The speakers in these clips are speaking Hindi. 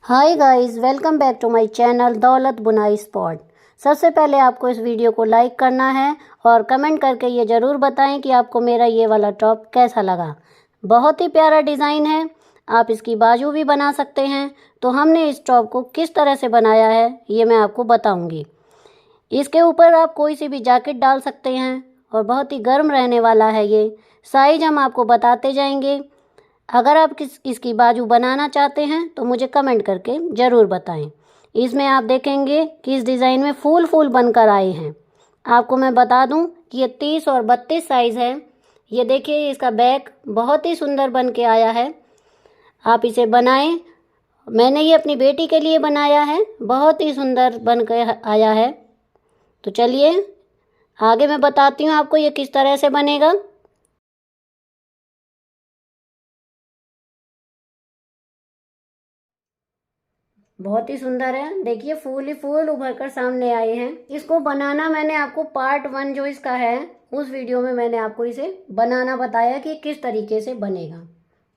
Hi guys, welcome back to my channel Daulat बुनाई स्पॉट। सबसे पहले आपको इस वीडियो को लाइक करना है और कमेंट करके ये ज़रूर बताएं कि आपको मेरा ये वाला टॉप कैसा लगा। बहुत ही प्यारा डिज़ाइन है, आप इसकी बाजू भी बना सकते हैं। तो हमने इस टॉप को किस तरह से बनाया है ये मैं आपको बताऊँगी। इसके ऊपर आप कोई सी भी जैकेट डाल सकते हैं और बहुत ही गर्म रहने वाला है ये। साइज हम आपको बताते जाएंगे। अगर आप इसकी बाजू बनाना चाहते हैं तो मुझे कमेंट करके ज़रूर बताएं। इसमें आप देखेंगे कि इस डिज़ाइन में फूल फूल बनकर आए हैं। आपको मैं बता दूं कि ये 30 और 32 साइज़ है। ये देखिए, इसका बैक बहुत ही सुंदर बन के आया है। आप इसे बनाएं। मैंने ये अपनी बेटी के लिए बनाया है, बहुत ही सुंदर बन कर आया है। तो चलिए आगे मैं बताती हूँ आपको ये किस तरह से बनेगा। बहुत ही सुंदर है, देखिए फूल ही फूल उभर कर सामने आए हैं। इसको बनाना मैंने आपको पार्ट 1 जो इसका है उस वीडियो में मैंने आपको इसे बनाना बताया कि किस तरीके से बनेगा।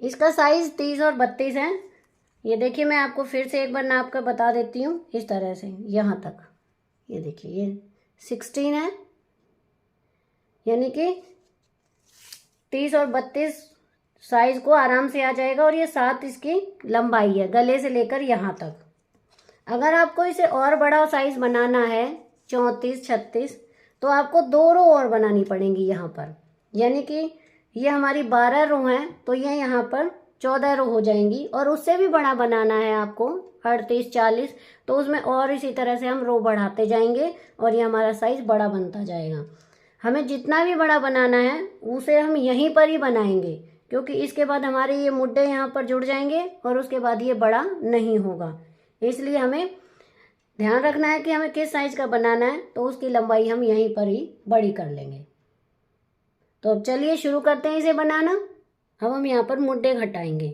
इसका साइज 30 और 32 है। ये देखिए, मैं आपको फिर से एक बार नाप कर बता देती हूँ। इस तरह से यहाँ तक ये देखिए, ये 16 है, यानी कि 30 और 32 साइज को आराम से आ जाएगा। और ये 7 इसकी लंबाई है, गले से लेकर यहाँ तक। अगर आपको इसे और बड़ा साइज बनाना है 34 36, तो आपको 2 रो और बनानी पड़ेंगी यहाँ पर। यानी कि ये हमारी 12 रो हैं, तो ये यहाँ पर 14 रो हो जाएंगी। और उससे भी बड़ा बनाना है आपको 38 40, तो उसमें और इसी तरह से हम रो बढ़ाते जाएंगे और ये हमारा साइज बड़ा बनता जाएगा। हमें जितना भी बड़ा बनाना है उसे हम यहीं पर ही बनाएंगे, क्योंकि इसके बाद हमारे ये मुड्डे यहाँ पर जुड़ जाएंगे और उसके बाद ये बड़ा नहीं होगा। इसलिए हमें ध्यान रखना है कि हमें किस साइज का बनाना है, तो उसकी लंबाई हम यहीं पर ही बड़ी कर लेंगे। तो अब चलिए शुरू करते हैं इसे बनाना। अब हम यहाँ पर मुड्डे घटाएंगे।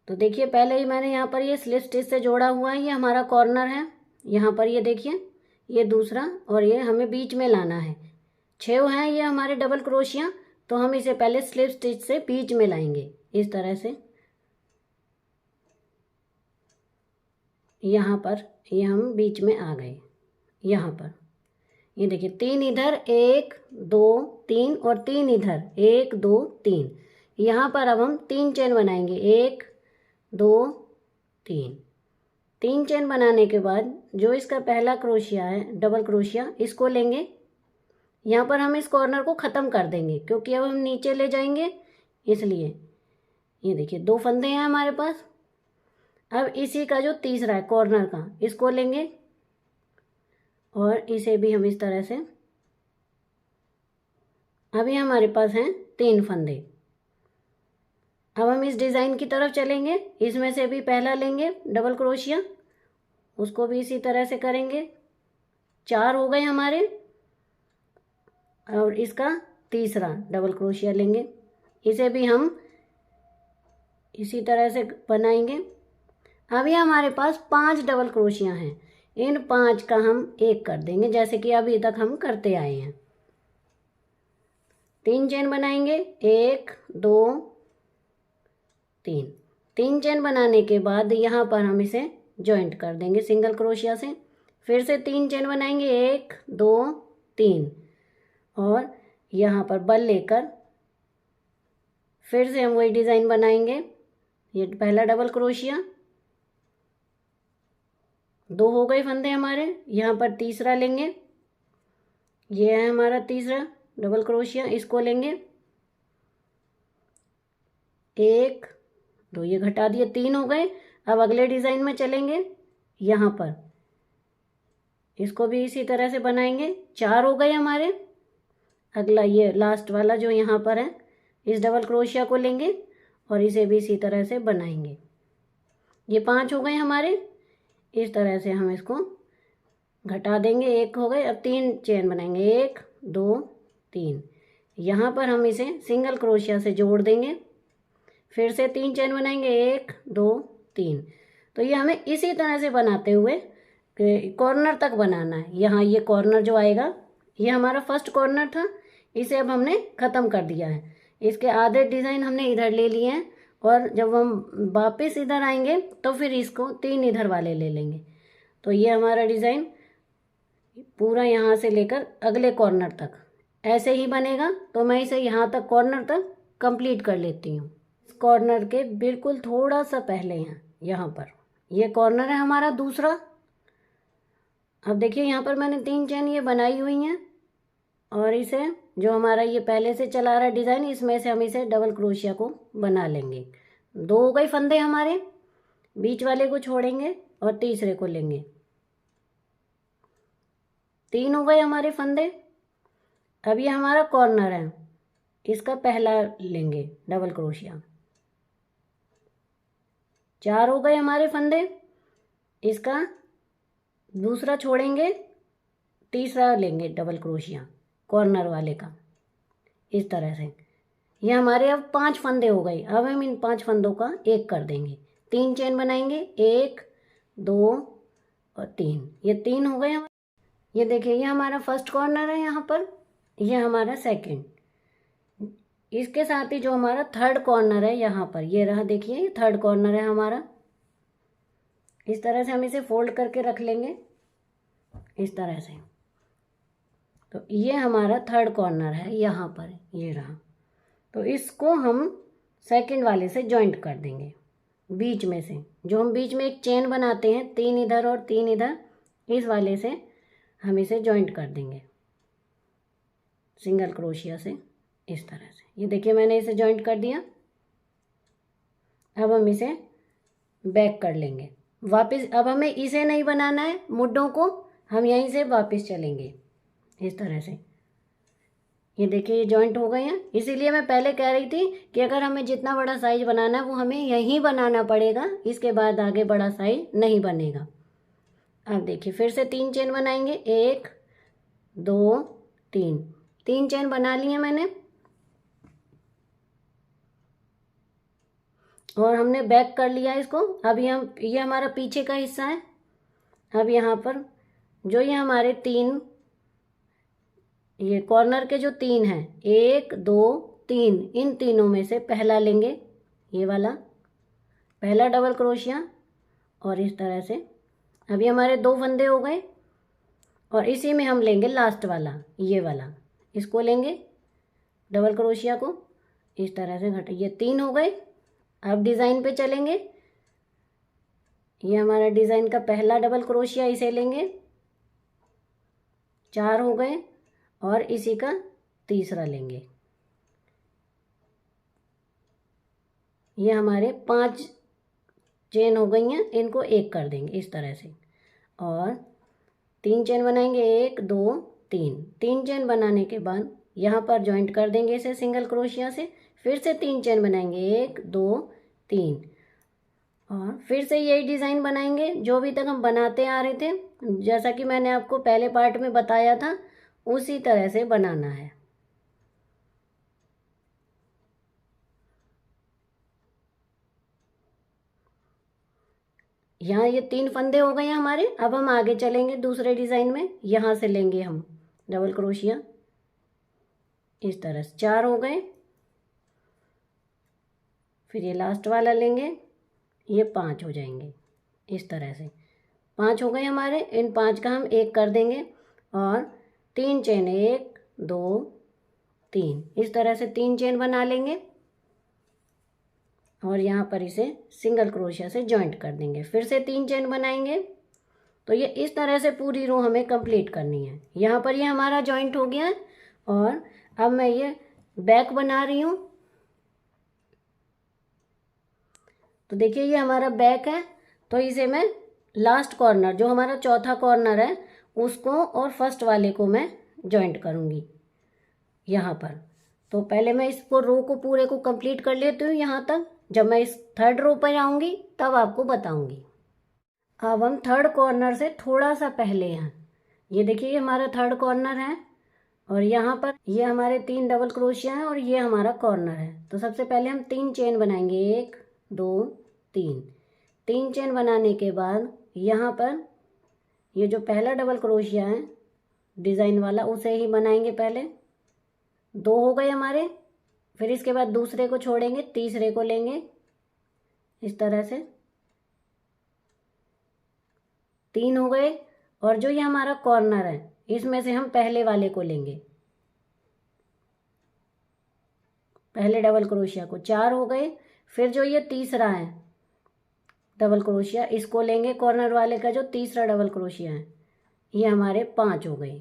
तो देखिए, पहले ही मैंने यहाँ पर ये स्लिप स्टिच से जोड़ा हुआ है। ये हमारा कॉर्नर है, यहाँ पर ये देखिए, ये दूसरा, और ये हमें बीच में लाना है। 6 हैं ये हमारे डबल क्रोशिया, तो हम इसे पहले स्लिप स्टिच से बीच में लाएंगे। इस तरह से यहाँ पर ये हम बीच में आ गए। यहाँ पर ये देखिए, 3 इधर, 1 2 3 और 3 इधर, 1 2 3। यहाँ पर अब हम 3 चेन बनाएंगे, 1 2 3। 3 चेन बनाने के बाद जो इसका पहला क्रोशिया है डबल क्रोशिया, इसको लेंगे। यहाँ पर हम इस कॉर्नर को ख़त्म कर देंगे, क्योंकि अब हम नीचे ले जाएंगे, इसलिए। ये देखिए, 2 फंदे हैं हमारे पास। अब इसी का जो तीसरा है कॉर्नर का, इसको लेंगे और इसे भी हम इस तरह से। अभी हमारे पास हैं 3 फंदे। अब हम इस डिज़ाइन की तरफ चलेंगे। इसमें से भी पहला लेंगे डबल क्रोशिया, उसको भी इसी तरह से करेंगे। 4 हो गए हमारे। और इसका तीसरा डबल क्रोशिया लेंगे, इसे भी हम इसी तरह से बनाएंगे। अभी हमारे पास 5 डबल क्रोशिया हैं। इन 5 का हम 1 कर देंगे, जैसे कि अभी तक हम करते आए हैं। 3 चेन बनाएंगे, 1 2 3। 3 चेन बनाने के बाद यहाँ पर हम इसे जॉइंट कर देंगे सिंगल क्रोशिया से। फिर से 3 चेन बनाएंगे, 1 2 3, और यहाँ पर बल लेकर फिर से हम वही डिज़ाइन बनाएंगे। ये पहला डबल क्रोशिया, 2 हो गए फंदे हमारे। यहाँ पर तीसरा लेंगे, ये है हमारा तीसरा डबल क्रोशिया, इसको लेंगे। 1 2, ये घटा दिए, 3 हो गए। अब अगले डिज़ाइन में चलेंगे। यहाँ पर इसको भी इसी तरह से बनाएंगे। 4 हो गए हमारे। अगला ये लास्ट वाला जो यहाँ पर है, इस डबल क्रोशिया को लेंगे और इसे भी इसी तरह से बनाएंगे। ये 5 हो गए हमारे। इस तरह से हम इसको घटा देंगे, 1 हो गए। अब 3 चेन बनाएंगे, 1 2 3। यहाँ पर हम इसे सिंगल क्रोशिया से जोड़ देंगे। फिर से 3 चेन बनाएंगे, 1 2 3। तो ये हमें इसी तरह से बनाते हुए कॉर्नर तक बनाना है। यहाँ ये कॉर्नर जो आएगा, ये हमारा फर्स्ट कॉर्नर था, इसे अब हमने ख़त्म कर दिया है। इसके आधे डिज़ाइन हमने इधर ले लिए हैं और जब हम वापस इधर आएंगे तो फिर इसको 3 इधर वाले ले लेंगे। तो ये हमारा डिज़ाइन पूरा यहाँ से लेकर अगले कॉर्नर तक ऐसे ही बनेगा। तो मैं इसे यहाँ तक कॉर्नर तक कंप्लीट कर लेती हूँ। इस कॉर्नर के बिल्कुल थोड़ा सा पहले यहाँ पर ये कॉर्नर है हमारा दूसरा। अब देखिए यहाँ पर मैंने 3 चेन ये बनाई हुई हैं और इसे जो हमारा ये पहले से चला रहा है डिज़ाइन, इसमें से हम इसे डबल क्रोशिया को बना लेंगे। 2 हो गए फंदे हमारे, बीच वाले को छोड़ेंगे और तीसरे को लेंगे। 3 हो गए हमारे फंदे। अब ये हमारा कॉर्नर है, इसका पहला लेंगे डबल क्रोशिया। 4 हो गए हमारे फंदे, इसका दूसरा छोड़ेंगे, तीसरा लेंगे डबल क्रोशिया कॉर्नर वाले का, इस तरह से। ये हमारे अब 5 फंदे हो गए। अब हम इन 5 फंदों का एक कर देंगे। 3 चेन बनाएंगे, 1 2 और 3, ये 3 हो गए। ये देखिए ये हमारा फर्स्ट कॉर्नर है यहाँ पर, ये हमारा सेकंड। इसके साथ ही जो हमारा थर्ड कॉर्नर है यहाँ पर, ये रहा, देखिए ये थर्ड कॉर्नर है हमारा। इस तरह से हम इसे फोल्ड करके रख लेंगे, इस तरह से। तो ये हमारा थर्ड कॉर्नर है यहाँ पर, ये रहा। तो इसको हम सेकंड वाले से जॉइंट कर देंगे बीच में से। जो हम बीच में एक चेन बनाते हैं, 3 इधर और 3 इधर, इस वाले से हम इसे जॉइंट कर देंगे सिंगल क्रोशिया से, इस तरह से। ये देखिए मैंने इसे जॉइंट कर दिया। अब हम इसे बैक कर लेंगे वापस। अब हमें इसे नहीं बनाना है मुड्ढों को, हम यहीं से वापस चलेंगे इस तरह से। ये देखिए ये जॉइंट हो गए हैं। इसीलिए मैं पहले कह रही थी कि अगर हमें जितना बड़ा साइज बनाना है वो हमें यहीं बनाना पड़ेगा, इसके बाद आगे बड़ा साइज नहीं बनेगा। अब देखिए फिर से 3 चेन बनाएंगे, 1 2 3 चेन बना ली है मैंने। और हमने बैक कर लिया इसको। अभी हम, ये हमारा पीछे का हिस्सा है। अब यहाँ पर जो ये हमारे 3 ये कॉर्नर के जो 3 हैं, 1 2 3, इन तीनों में से पहला लेंगे, ये वाला पहला डबल क्रोशिया, और इस तरह से। अभी हमारे 2 फंदे हो गए और इसी में हम लेंगे लास्ट वाला, ये वाला, इसको लेंगे डबल क्रोशिया को इस तरह से घटा। ये 3 हो गए। अब डिज़ाइन पे चलेंगे। ये हमारा डिज़ाइन का पहला डबल क्रोशिया, इसे लेंगे, 4 हो गए, और इसी का तीसरा लेंगे। ये हमारे 5 चेन हो गई हैं, इनको एक कर देंगे इस तरह से। और 3 चेन बनाएंगे, 1 2 3 चेन बनाने के बाद यहाँ पर जॉइंट कर देंगे इसे सिंगल क्रोशिया से। फिर से 3 चेन बनाएंगे, 1 2 3, और फिर से यही डिज़ाइन बनाएंगे जो अभी तक हम बनाते आ रहे थे। जैसा कि मैंने आपको पहले पार्ट में बताया था, उसी तरह से बनाना है। यहाँ ये 3 फंदे हो गए हैं हमारे। अब हम आगे चलेंगे दूसरे डिज़ाइन में। यहाँ से लेंगे हम डबल क्रोशिया इस तरह से, 4 हो गए। फिर ये लास्ट वाला लेंगे, ये 5 हो जाएंगे इस तरह से। 5 हो गए हमारे। इन 5 का हम एक कर देंगे और 3 चेन, 1 2 3, इस तरह से 3 चेन बना लेंगे और यहाँ पर इसे सिंगल क्रोशिया से जॉइंट कर देंगे। फिर से 3 चेन बनाएंगे। तो ये इस तरह से पूरी रो हमें कंप्लीट करनी है। यहाँ पर ये हमारा जॉइंट हो गया है और अब मैं ये बैक बना रही हूँ। तो देखिए ये हमारा बैक है। तो इसे मैं लास्ट कॉर्नर, जो हमारा चौथा कॉर्नर है, उसको और फर्स्ट वाले को मैं जॉइंट करूँगी यहाँ पर। तो पहले मैं इसको रो को पूरे को कंप्लीट कर लेती हूँ यहाँ तक। जब मैं इस थर्ड रो पर आऊँगी तब आपको बताऊँगी। अब हम थर्ड कॉर्नर से थोड़ा सा पहले हैं। ये देखिए ये हमारा थर्ड कॉर्नर है और यहाँ पर ये हमारे 3 डबल क्रोशिया हैं और ये हमारा कॉर्नर है। तो सबसे पहले हम 3 चेन बनाएंगे, 1 2 3 चेन बनाने के बाद यहाँ पर ये जो पहला डबल क्रोशिया है डिज़ाइन वाला, उसे ही बनाएंगे पहले। 2 हो गए हमारे। फिर इसके बाद दूसरे को छोड़ेंगे, तीसरे को लेंगे इस तरह से 3 हो गए। और जो ये हमारा कॉर्नर है इसमें से हम पहले वाले को लेंगे, पहले डबल क्रोशिया को, 4 हो गए। फिर जो ये तीसरा है डबल क्रोशिया, इसको लेंगे, कॉर्नर वाले का जो तीसरा डबल क्रोशिया है, ये हमारे 5 हो गए।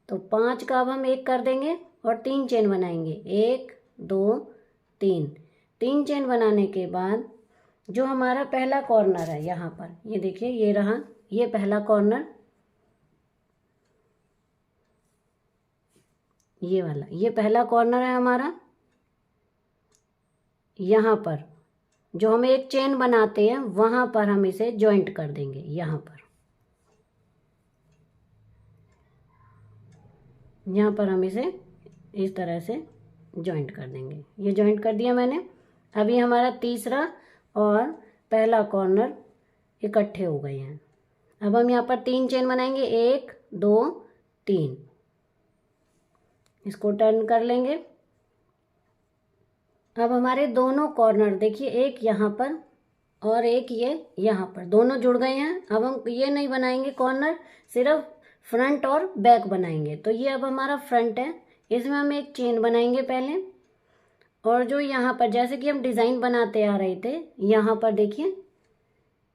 तो 5 का अब हम एक कर देंगे और 3 चेन बनाएंगे, 1 2 3। 3 चेन बनाने के बाद जो हमारा पहला कॉर्नर है यहाँ पर, ये देखिए ये रहा, ये पहला कॉर्नर, ये वाला, ये पहला कॉर्नर है हमारा। यहाँ पर जो हम एक चेन बनाते हैं वहाँ पर हम इसे जॉइंट कर देंगे, यहाँ पर, यहाँ पर हम इसे इस तरह से जॉइंट कर देंगे। ये जॉइंट कर दिया मैंने। अभी हमारा तीसरा और पहला कॉर्नर इकट्ठे हो गए हैं। अब हम यहाँ पर 3 चेन बनाएंगे, 1 2 3। इसको टर्न कर लेंगे। अब हमारे दोनों कॉर्नर देखिए, एक यहाँ पर और एक ये यहाँ पर, दोनों जुड़ गए हैं। अब हम ये नहीं बनाएंगे कॉर्नर, सिर्फ फ्रंट और बैक बनाएंगे। तो ये अब हमारा फ्रंट है, इसमें हम एक चेन बनाएंगे पहले। और जो यहाँ पर जैसे कि हम डिज़ाइन बनाते आ रहे थे, यहाँ पर देखिए,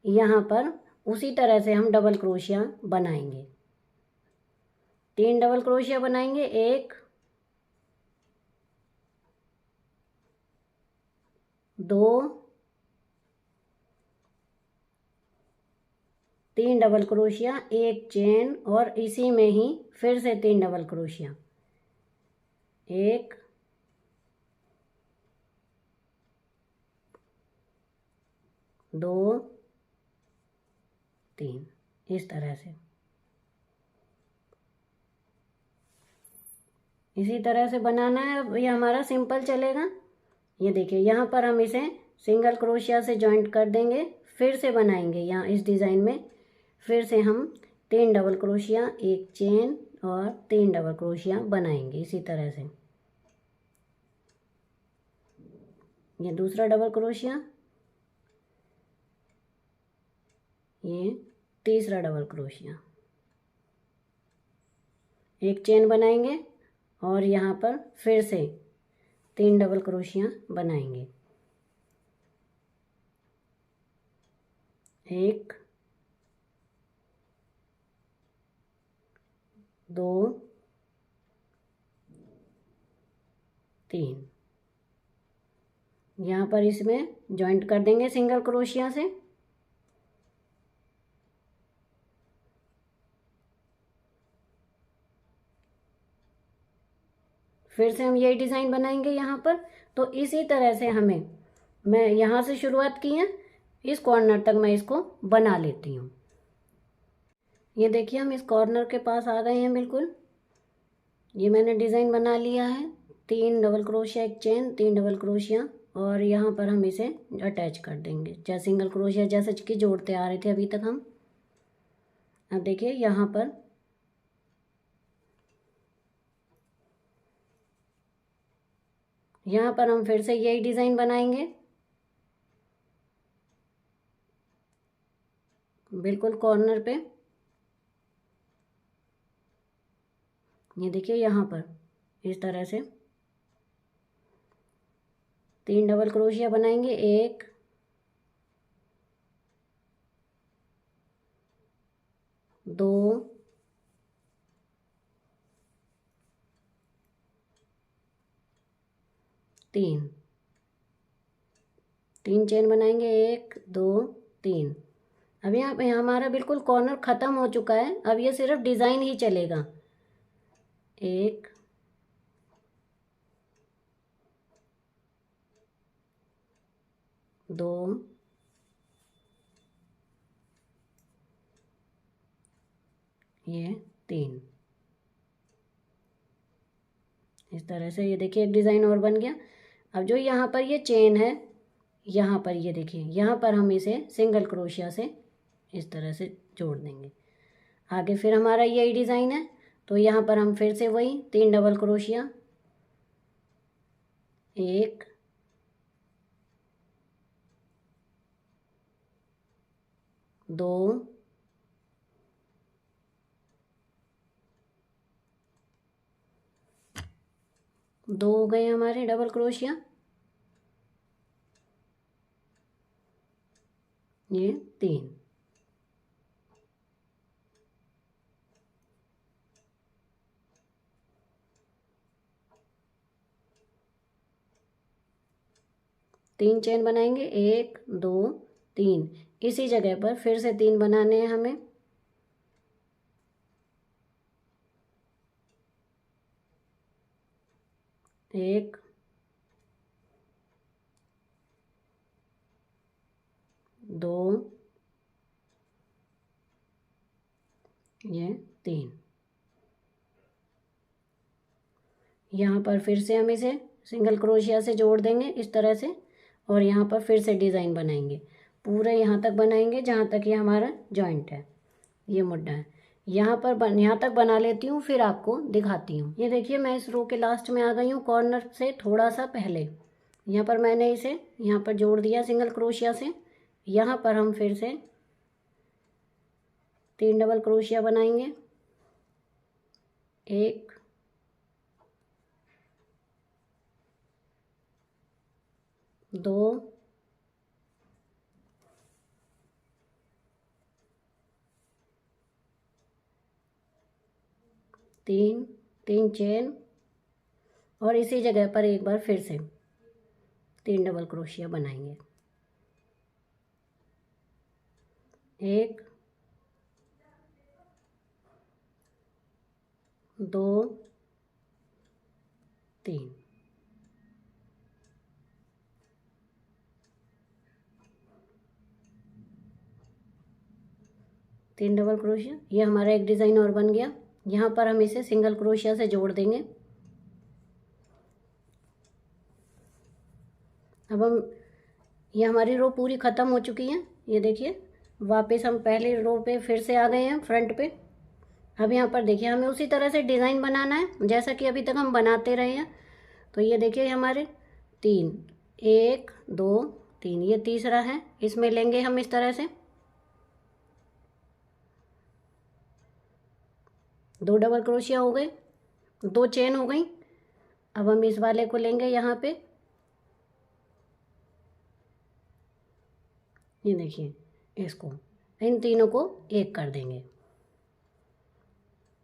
यहाँ पर उसी तरह से हम डबल क्रोशिया बनाएंगे। 3 डबल क्रोशिया बनाएंगे, 1 2 3 डबल क्रोशिया, एक चेन, और इसी में ही फिर से 3 डबल क्रोशिया, 1 2 3, इस तरह से। इसी तरह से बनाना है। अब ये हमारा सिंपल चलेगा। ये देखिए यहाँ पर हम इसे सिंगल क्रोशिया से जॉइंट कर देंगे, फिर से बनाएंगे यहाँ इस डिज़ाइन में, फिर से हम 3 डबल क्रोशिया, एक चेन और 3 डबल क्रोशिया बनाएंगे इसी तरह से। ये दूसरा डबल क्रोशिया, ये तीसरा डबल क्रोशिया, एक चेन बनाएंगे और यहाँ पर फिर से 3 डबल क्रोशिया बनाएंगे, 1 2 3। यहाँ पर इसमें जॉइंट कर देंगे सिंगल क्रोशिया से। फिर से हम यही डिज़ाइन बनाएंगे यहाँ पर। तो इसी तरह से हमें, मैं यहाँ से शुरुआत की है, इस कॉर्नर तक मैं इसको बना लेती हूँ। ये देखिए हम इस कॉर्नर के पास आ गए हैं बिल्कुल। ये मैंने डिज़ाइन बना लिया है, 3 डबल क्रोशिया, एक चेन, 3 डबल क्रोशिया, और यहाँ पर हम इसे अटैच कर देंगे, जैसे सिंगल क्रोशिया जैसे कि जोड़ते आ रहे थे अभी तक हम। अब देखिए यहाँ पर हम फिर से यही डिज़ाइन बनाएंगे, बिल्कुल कॉर्नर पे। ये देखिए यहाँ पर इस तरह से 3 डबल क्रोशिया बनाएंगे, 1 2 3, 3 चेन बनाएंगे, 1 2 3। अब यहाँ पे हमारा बिल्कुल कॉर्नर ख़त्म हो चुका है। अब ये सिर्फ डिज़ाइन ही चलेगा, 1 2 ये 3, इस तरह से। ये देखिए एक डिज़ाइन और बन गया। अब जो यहाँ पर ये चेन है, यहाँ पर ये देखिए, यहाँ पर हम इसे सिंगल क्रोशिया से इस तरह से जोड़ देंगे। आगे फिर हमारा यही डिज़ाइन है, तो यहाँ पर हम फिर से वही 3 डबल क्रोशिया, 1 2, 2 हो गए हमारे डबल क्रोशिया, ये 3, तीन चेन बनाएंगे, 1 2 3। इसी जगह पर फिर से 3 बनाने हैं हमें, एक, दो, ये 3। यहाँ पर फिर से हम इसे सिंगल क्रोशिया से जोड़ देंगे इस तरह से, और यहाँ पर फिर से डिज़ाइन बनाएंगे, पूरे यहाँ तक बनाएंगे जहाँ तक ये हमारा जॉइंट है, ये मुड्ढा है। यहाँ पर यहाँ तक बना लेती हूँ, फिर आपको दिखाती हूँ। ये देखिए मैं इस रो के लास्ट में आ गई हूँ, कॉर्नर से थोड़ा सा पहले। यहाँ पर मैंने इसे यहाँ पर जोड़ दिया सिंगल क्रोशिया से। यहाँ पर हम फिर से 3 डबल क्रोशिया बनाएंगे, 1, 2, 3, 3 चेन, और इसी जगह पर एक बार फिर से 3 डबल क्रोशिया बनाएंगे, 1, 2, 3। तीन डबल क्रोशिया, ये हमारा एक डिज़ाइन और बन गया। यहाँ पर हम इसे सिंगल क्रोशिया से जोड़ देंगे। अब हम, ये हमारी रो पूरी ख़त्म हो चुकी है। ये देखिए वापस हम पहले रो पे फिर से आ गए हैं, फ्रंट पे। अब यहाँ पर देखिए हमें उसी तरह से डिज़ाइन बनाना है जैसा कि अभी तक हम बनाते रहे हैं। तो ये देखिए हमारे 3, 1 2 3, ये तीसरा है, इसमें लेंगे हम इस तरह से 2 डबल क्रोशिया हो गए, 2 चेन हो गई। अब हम इस वाले को लेंगे यहाँ पे, ये देखिए इसको, इन तीनों को एक कर देंगे,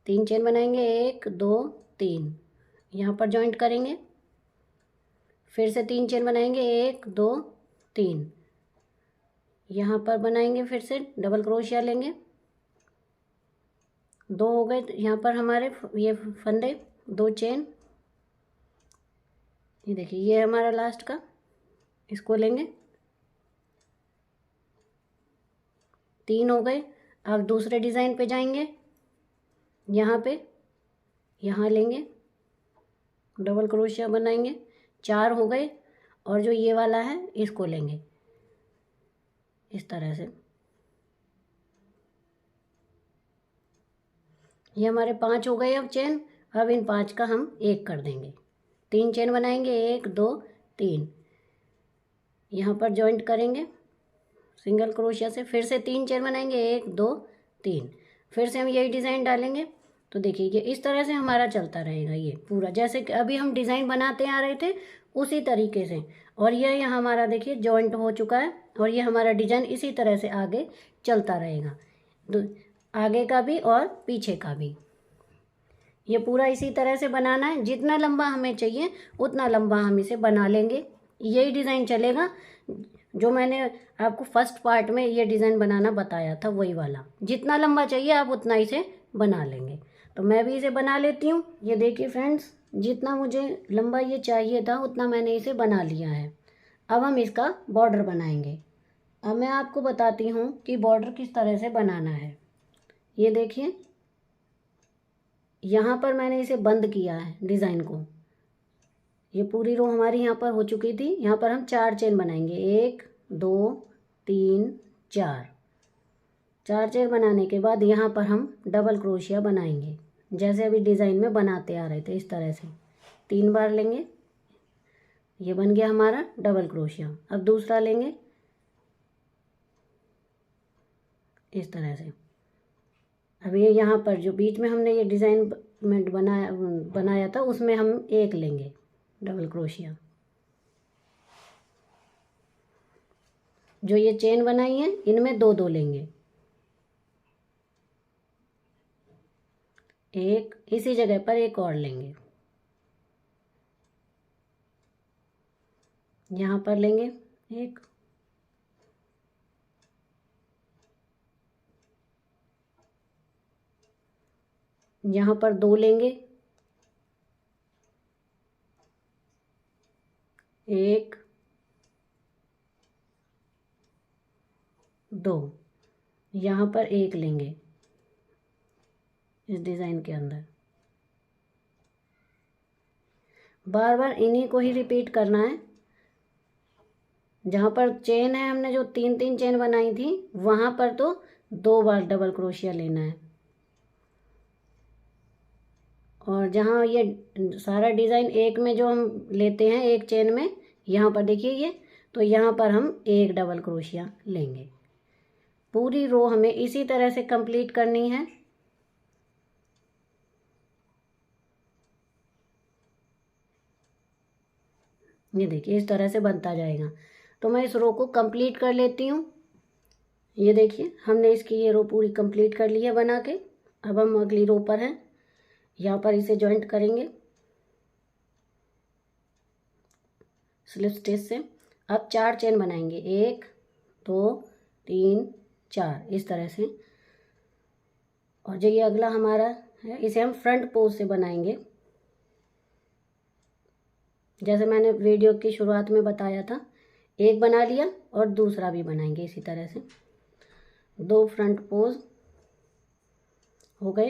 3 चेन बनाएंगे, 1 2 3, यहाँ पर जॉइंट करेंगे, फिर से 3 चेन बनाएंगे, 1 2 3, यहाँ पर बनाएंगे, फिर से डबल क्रोशिया लेंगे, 2 हो गए यहाँ पर हमारे ये फंदे, 2 चेन, ये देखिए ये हमारा लास्ट का, इसको लेंगे, 3 हो गए। अब दूसरे डिज़ाइन पे जाएंगे, यहाँ पे, यहाँ लेंगे, डबल क्रोशिया बनाएंगे, 4 हो गए। और जो ये वाला है इसको लेंगे इस तरह से, ये हमारे 5 हो गए अब चेन। अब इन 5 का हम एक कर देंगे, 3 चेन बनाएंगे, 1 2 3, यहाँ पर जॉइंट करेंगे सिंगल क्रोशिया से, फिर से 3 चेन बनाएंगे, 1 2 3, फिर से हम यही डिज़ाइन डालेंगे। तो देखिए ये इस तरह से हमारा चलता रहेगा, ये पूरा जैसे कि अभी हम डिज़ाइन बनाते आ रहे थे उसी तरीके से। और ये यहाँ हमारा देखिए जॉइंट हो चुका है, और ये हमारा डिज़ाइन इसी तरह से आगे चलता रहेगा, आगे का भी और पीछे का भी। ये पूरा इसी तरह से बनाना है, जितना लंबा हमें चाहिए उतना लंबा हम इसे बना लेंगे। यही डिज़ाइन चलेगा जो मैंने आपको फर्स्ट पार्ट में ये डिज़ाइन बनाना बताया था, वही वाला। जितना लंबा चाहिए आप उतना इसे बना लेंगे। तो मैं भी इसे बना लेती हूँ। ये देखिए फ्रेंड्स, जितना मुझे लंबा ये चाहिए था उतना मैंने इसे बना लिया है। अब हम इसका बॉर्डर बनाएंगे। अब मैं आपको बताती हूँ कि बॉर्डर किस तरह से बनाना है। ये देखिए यहाँ पर मैंने इसे बंद किया है डिज़ाइन को। ये पूरी रो हमारी यहाँ पर हो चुकी थी। यहाँ पर हम 4 चेन बनाएंगे, 1 2 3 4। 4 चेन बनाने के बाद यहाँ पर हम डबल क्रोशिया बनाएंगे, जैसे अभी डिज़ाइन में बनाते आ रहे थे इस तरह से। 3 बार लेंगे, ये बन गया हमारा डबल क्रोशिया। अब दूसरा लेंगे, इस तरह से। अब ये यहाँ पर जो बीच में हमने ये डिज़ाइनमेंट बनाया था उसमें हम एक लेंगे डबल क्रोशिया। जो ये चेन बनाई है इनमें दो दो लेंगे, एक इसी जगह पर एक और लेंगे, यहाँ पर लेंगे एक, यहाँ पर दो लेंगे, एक दो, यहाँ पर एक लेंगे इस डिज़ाइन के अंदर। बार बार इन्हीं को ही रिपीट करना है। जहाँ पर चेन है हमने जो तीन तीन चेन बनाई थी वहाँ पर तो दो बार डबल क्रोशिया लेना है, और जहाँ ये सारा डिज़ाइन एक में जो हम लेते हैं एक चेन में, यहाँ पर देखिए ये, तो यहाँ पर हम एक डबल क्रोशिया लेंगे। पूरी रो हमें इसी तरह से कंप्लीट करनी है। ये देखिए इस तरह से बनता जाएगा। तो मैं इस रो को कंप्लीट कर लेती हूँ। ये देखिए हमने इसकी ये रो पूरी कंप्लीट कर ली है बना के। अब हम अगली रो पर हैं, यहाँ पर इसे जॉइंट करेंगे स्लिप स्टिच से। अब 4 चेन बनाएंगे, 1 2 3 4 इस तरह से। और जो ये अगला हमारा है इसे हम फ्रंट पोज से बनाएंगे, जैसे मैंने वीडियो की शुरुआत में बताया था। एक बना लिया और दूसरा भी बनाएंगे इसी तरह से। 2 फ्रंट पोज हो गए।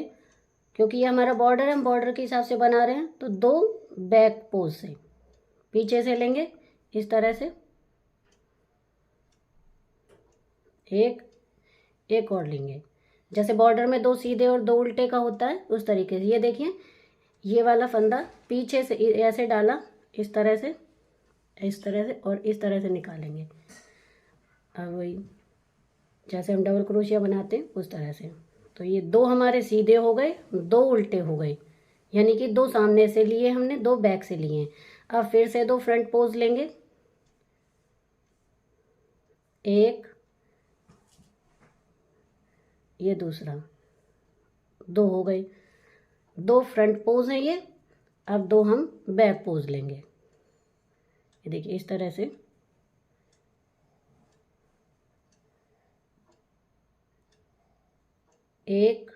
क्योंकि ये हमारा बॉर्डर है, हम बॉर्डर के हिसाब से बना रहे हैं, तो 2 बैक पोज से पीछे से लेंगे इस तरह से, एक और लेंगे। जैसे बॉर्डर में 2 सीधे और 2 उल्टे का होता है उस तरीके से। ये देखिए ये वाला फंदा पीछे से ऐसे डाला इस तरह से, इस तरह से, और इस तरह से निकालेंगे। अब वही जैसे हम डबल क्रोशिया बनाते हैं उस तरह से। तो ये 2 हमारे सीधे हो गए, 2 उल्टे हो गए, यानी कि 2 सामने से लिए हमने, 2 बैक से लिए हैं। अब फिर से 2 फ्रंट पोज लेंगे, एक, ये दूसरा, 2 हो गए। 2 फ्रंट पोज हैं ये। अब 2 हम बैक पोज लेंगे। ये देखिए इस तरह से। एक,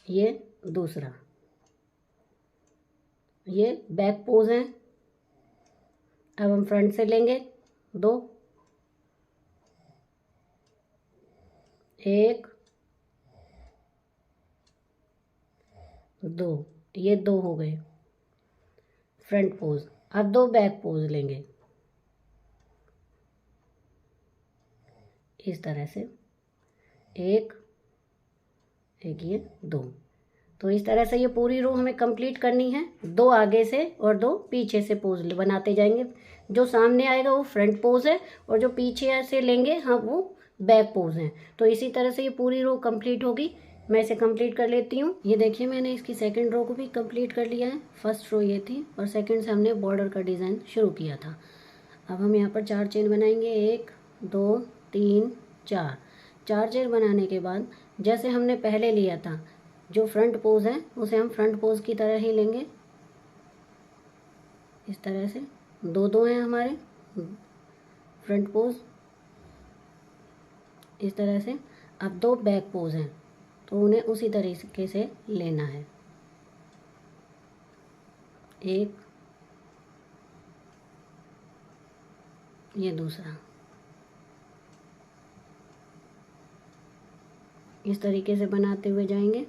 ये दूसरा, ये बैक पोज हैं। अब हम फ्रंट से लेंगे 2, एक, 2, ये 2 हो गए फ्रंट पोज। अब 2 बैक पोज लेंगे इस तरह से, एक, ये 2। तो इस तरह से ये पूरी रो हमें कंप्लीट करनी है। 2 आगे से और 2 पीछे से पोज बनाते जाएंगे। जो सामने आएगा वो फ्रंट पोज है, और जो पीछे से लेंगे हम वो बैक पोज हैं। तो इसी तरह से ये पूरी रो कंप्लीट होगी। मैं इसे कंप्लीट कर लेती हूँ। ये देखिए मैंने इसकी सेकंड रो को भी कंप्लीट कर लिया है। फर्स्ट रो ये थी और सेकंड से हमने बॉर्डर का डिज़ाइन शुरू किया था। अब हम यहाँ पर 4 चेन बनाएंगे, 1 2 3 4। 4 चेन बनाने के बाद जैसे हमने पहले लिया था जो फ्रंट पोज है उसे हम फ्रंट पोज की तरह ही लेंगे इस तरह से। 2 हैं हमारे फ्रंट पोज इस तरह से। अब 2 बैक पोज हैं तो उन्हें उसी तरीके से लेना है, एक, ये दूसरा, इस तरीके से बनाते हुए जाएंगे।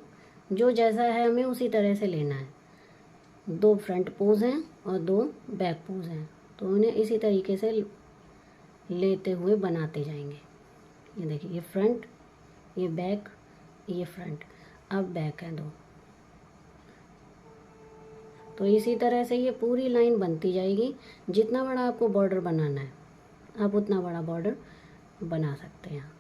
जो जैसा है हमें उसी तरह से लेना है। 2 फ्रंट पोज हैं और 2 बैक पोज हैं, तो उन्हें इसी तरीके से लेते हुए बनाते जाएंगे। ये देखिए ये फ्रंट, ये बैक, ये फ्रंट, अब बैक है 2। तो इसी तरह से ये पूरी लाइन बनती जाएगी। जितना बड़ा आपको बॉर्डर बनाना है आप उतना बड़ा बॉर्डर बना सकते हैं।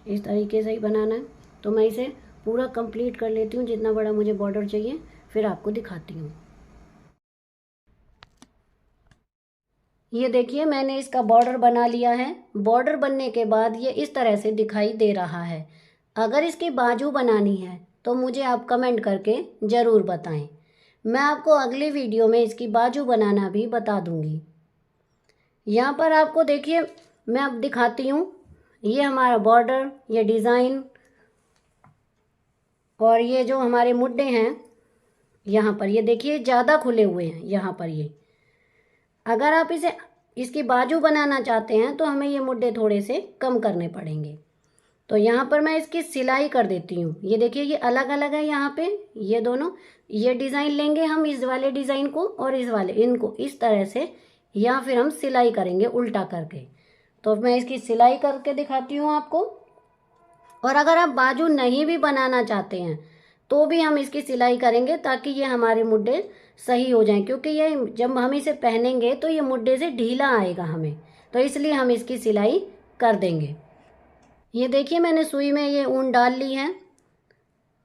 इस तरीके से ही बनाना है। तो मैं इसे पूरा कंप्लीट कर लेती हूँ, जितना बड़ा मुझे बॉर्डर चाहिए, फिर आपको दिखाती हूँ। ये देखिए मैंने इसका बॉर्डर बना लिया है। बॉर्डर बनने के बाद ये इस तरह से दिखाई दे रहा है। अगर इसकी बाजू बनानी है तो मुझे आप कमेंट करके ज़रूर बताएं। मैं आपको अगली वीडियो में इसकी बाजू बनाना भी बता दूंगी। यहाँ पर आपको देखिए मैं अब दिखाती हूँ, ये हमारा बॉर्डर, ये डिज़ाइन और ये जो हमारे मुड्डे हैं यहाँ पर, ये देखिए ज़्यादा खुले हुए हैं यहाँ पर। ये अगर आप इसकी बाजू बनाना चाहते हैं तो हमें ये मुड्डे थोड़े से कम करने पड़ेंगे। तो यहाँ पर मैं इसकी सिलाई कर देती हूँ। ये देखिए ये अलग अलग है यहाँ पे, ये दोनों, ये डिज़ाइन लेंगे हम इस वाले डिज़ाइन को और इस वाले, इनको इस तरह से, या फिर हम सिलाई करेंगे उल्टा करके। तो मैं इसकी सिलाई करके दिखाती हूँ आपको। और अगर आप बाजू नहीं भी बनाना चाहते हैं तो भी हम इसकी सिलाई करेंगे, ताकि ये हमारे मुड्डे सही हो जाएं, क्योंकि ये जब हम इसे पहनेंगे तो ये मुड्डे से ढीला आएगा हमें, तो इसलिए हम इसकी सिलाई कर देंगे। ये देखिए मैंने सुई में ये ऊन डाल ली है।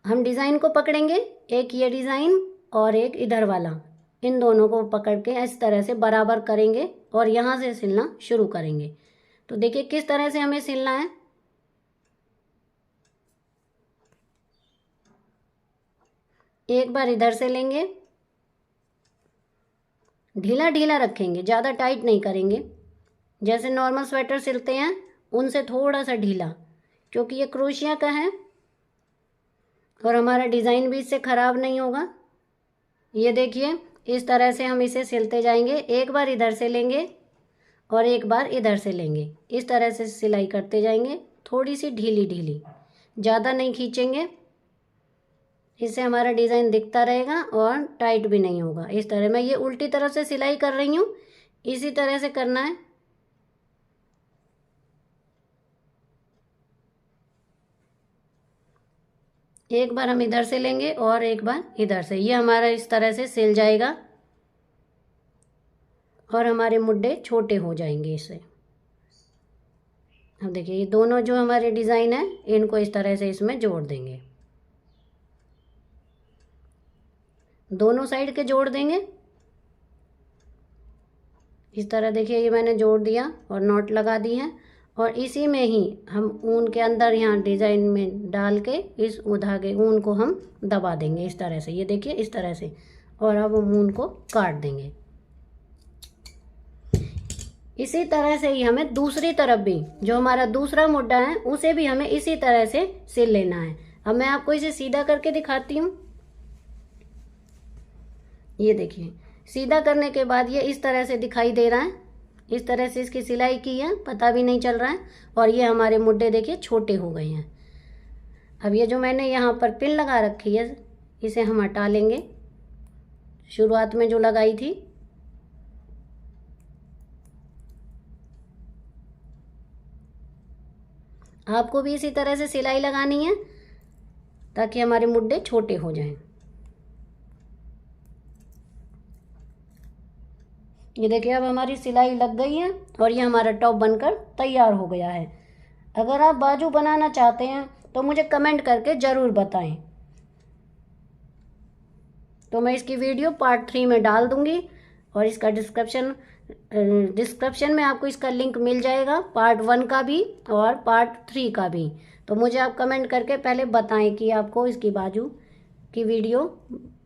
हम डिज़ाइन को पकड़ेंगे, एक ये डिज़ाइन और एक इधर वाला, इन दोनों को पकड़ के इस तरह से बराबर करेंगे और यहाँ से सिलना शुरू करेंगे। तो देखिए किस तरह से हमें सिलना है। एक बार इधर से लेंगे, ढीला ढीला रखेंगे, ज़्यादा टाइट नहीं करेंगे। जैसे नॉर्मल स्वेटर सिलते हैं उनसे थोड़ा सा ढीला, क्योंकि ये क्रोशिया का है और हमारा डिज़ाइन भी इससे ख़राब नहीं होगा। ये देखिए इस तरह से हम इसे सिलते जाएंगे। एक बार इधर से लेंगे और एक बार इधर से लेंगे, इस तरह से सिलाई करते जाएंगे, थोड़ी सी ढीली ढीली, ज़्यादा नहीं खींचेंगे। इससे हमारा डिज़ाइन दिखता रहेगा और टाइट भी नहीं होगा। इस तरह मैं ये उल्टी तरफ से सिलाई कर रही हूँ, इसी तरह से करना है। एक बार हम इधर से लेंगे और एक बार इधर से, ये हमारा इस तरह से सिल जाएगा और हमारे मुड्डे छोटे हो जाएंगे इससे। अब देखिए ये दोनों जो हमारे डिज़ाइन है इनको इस तरह से इसमें जोड़ देंगे, दोनों साइड के जोड़ देंगे इस तरह। देखिए ये मैंने जोड़ दिया और नॉट लगा दी है, और इसी में ही हम ऊन के अंदर यहाँ डिज़ाइन में डाल के इस धागे ऊन को हम दबा देंगे इस तरह से। ये देखिए इस तरह से, और अब हम ऊन को काट देंगे। इसी तरह से ही हमें दूसरी तरफ भी, जो हमारा दूसरा मुड्डा है उसे भी हमें इसी तरह से सिल लेना है। अब मैं आपको इसे सीधा करके दिखाती हूँ। ये देखिए सीधा करने के बाद ये इस तरह से दिखाई दे रहा है, इस तरह से इसकी सिलाई की है, पता भी नहीं चल रहा है। और ये हमारे मुड्डे देखिए छोटे हो गए हैं। अब ये जो मैंने यहाँ पर पिन लगा रखी है इसे हम हटा लेंगे, शुरुआत में जो लगाई थी। आपको भी इसी तरह से सिलाई लगानी है ताकि हमारे मुड्डे छोटे हो जाएं। ये देखिए अब हमारी सिलाई लग गई है और ये हमारा टॉप बनकर तैयार हो गया है। अगर आप बाजू बनाना चाहते हैं तो मुझे कमेंट करके ज़रूर बताएं, तो मैं इसकी वीडियो पार्ट 3 में डाल दूंगी और इसका डिस्क्रिप्शन में आपको इसका लिंक मिल जाएगा, पार्ट 1 का भी और पार्ट 3 का भी। तो मुझे आप कमेंट करके पहले बताएं कि आपको इसकी बाजू की वीडियो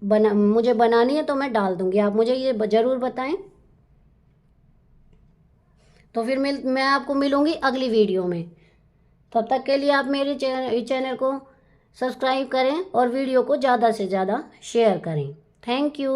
मुझे बनानी है, तो मैं डाल दूंगी, आप मुझे ये ज़रूर बताएं। तो फिर मैं आपको मिलूंगी अगली वीडियो में। तब तक के लिए आप मेरे चैनल को सब्सक्राइब करें और वीडियो को ज़्यादा से ज़्यादा शेयर करें। Thank you.